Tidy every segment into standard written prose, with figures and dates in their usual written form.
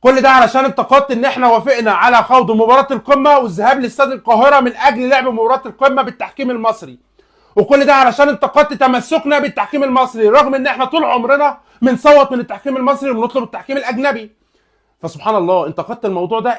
كل ده علشان انتقدت ان احنا وافقنا على خوض مباراة القمة والذهاب لاستاد القاهرة من اجل لعب مباراة القمة بالتحكيم المصري. وكل ده علشان انتقدت تمسكنا بالتحكيم المصري رغم ان احنا طول عمرنا بنصوت من التحكيم المصري وبنطلب التحكيم الاجنبي. فسبحان الله انتقدت الموضوع ده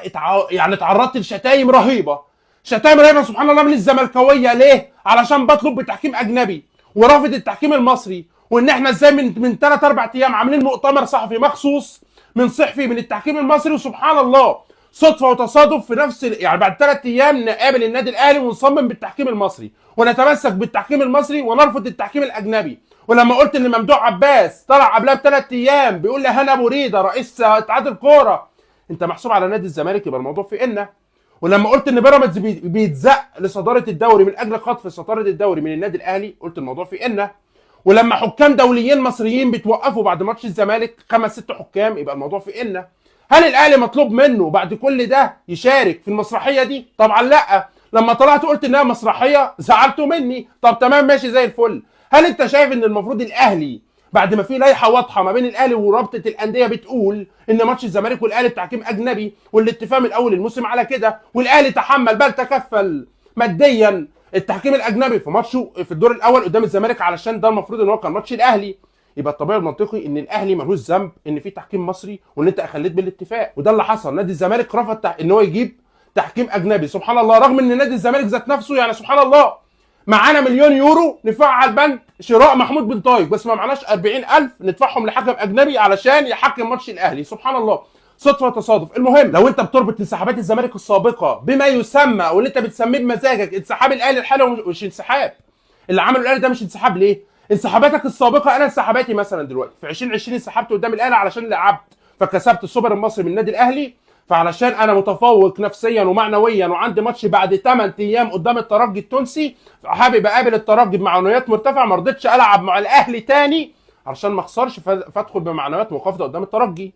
يعني اتعرضت لشتايم رهيبة. شتايم رهيبة سبحان الله من الزملكاوية. ليه؟ علشان بطلب بتحكيم اجنبي ورافض التحكيم المصري. وان احنا ازاي من 3 4 ايام عاملين مؤتمر صحفي مخصوص من صحفي من التحكيم المصري. وسبحان الله صدفه وتصادف في نفس يعني بعد 3 ايام نقابل النادي الاهلي ونصمم بالتحكيم المصري ونتمسك بالتحكيم المصري ونرفض التحكيم الاجنبي. ولما قلت ان ممدوح عباس طلع قبلها ب3 ايام بيقول لهنا ابو ريده رئيس اتحاد الكوره انت محسوب على نادي الزمالك يبقى الموضوع في إلنا. ولما قلت ان بيراميدز بيتزق لصداره الدوري من اجل خطف صداره الدوري من النادي الاهلي قلت الموضوع في إلنا. ولما حكام دوليين مصريين بتوقفوا بعد ماتش الزمالك 5 6 حكام يبقى الموضوع في إلنا. هل الاهلي مطلوب منه بعد كل ده يشارك في المسرحيه دي؟ طبعا لا. لما طلعت قلت انها مسرحيه زعلتوا مني. طب تمام ماشي زي الفل. هل انت شايف ان المفروض الاهلي بعد ما في لائحه واضحه ما بين الاهلي ورابطه الانديه بتقول ان ماتش الزمالك والاهلي بتحكيم اجنبي والاتفاق من اول الموسم على كده والاهلي تحمل بل تكفل ماديا التحكيم الاجنبي في ماتشه في الدور الاول قدام الزمالك علشان ده المفروض ان هو كان ماتش الاهلي؟ يبقى الطبيعي المنطقي ان الاهلي ملوش ذنب ان في تحكيم مصري وان انت اخليت بالاتفاق. وده اللي حصل. نادي الزمالك رفض ان هو يجيب تحكيم اجنبي سبحان الله رغم ان نادي الزمالك ذات نفسه يعني سبحان الله معانا مليون يورو نفعل بند شراء محمود بن طايق بس ما معناش 40,000 ندفعهم لحكم اجنبي علشان يحكم ماتش الاهلي. سبحان الله صدفه وتصادف. المهم لو انت بتربط انسحابات الزمالك السابقه بما يسمى واللي انت بتسميه بمزاجك انسحاب الاهلي الحالي مش انسحاب. اللي عمله الاهلي ده مش انسحاب. ليه؟ انسحاباتك السابقه انا انسحاباتي مثلا دلوقتي في 2020 انسحبت قدام الاهلي علشان لعبت فكسبت السوبر المصري من النادي الاهلي فعلشان انا متفوق نفسيا ومعنويا وعندي ماتش بعد 8 ايام قدام الترجي التونسي حابب اقابل الترجي بمعنويات مرتفعه ما رضيتش العب مع الاهلي تاني علشان ما اخسرش فادخل بمعنويات منخفضه قدام الترجي.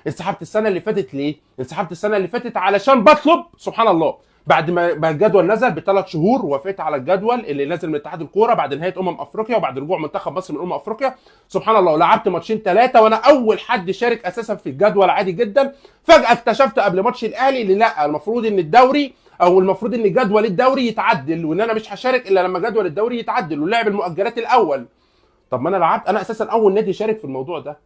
انسحبت السنه اللي فاتت. ليه؟ انسحبت السنه اللي فاتت علشان بطلب سبحان الله بعد ما الجدول نزل ب3 شهور وافقت على الجدول اللي نزل من اتحاد الكوره بعد نهايه افريقيا وبعد رجوع منتخب مصر من افريقيا. سبحان الله لعبت ماتشين 3 وانا اول حد شارك اساسا في الجدول عادي جدا. فجاه اكتشفت قبل ماتش الاهلي اللي لا المفروض ان الدوري او المفروض ان جدول الدوري يتعدل وان انا مش هشارك الا لما جدول الدوري يتعدل ولعب المؤجلات الاول. طب ما انا لعبت انا اساسا اول نادي شارك في الموضوع ده.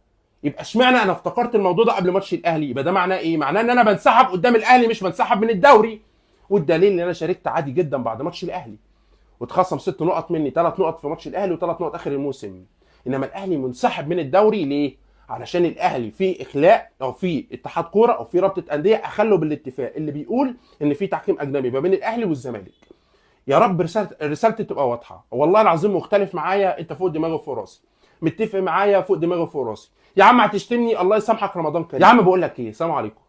يبقى اشمعنى انا افتكرت الموضوع ده قبل ماتش الاهلي؟ يبقى ده معناه ايه؟ معناه ان انا بنسحب قدام الاهلي مش بنسحب من الدوري. والدليل ان انا شاركت عادي جدا بعد ماتش الاهلي واتخصم 6 نقط مني 3 نقط في ماتش الاهلي و3 نقط اخر الموسم. انما الاهلي منسحب من الدوري ليه؟ علشان الاهلي في اخلاء او في اتحاد كوره او في رابطه انديه اخلوا بالاتفاق اللي بيقول ان في تحكيم اجنبي ما بين الاهلي والزمالك. يا رب رسالتي تبقى واضحه. والله العظيم مختلف معايا انت فوق دماغي وفوق راسي متفق معايا فوق دماغي وفوق راسي. يا عم هتشتمني الله يسامحك رمضان كريم. يا عم بقول لك ايه السلام عليكم.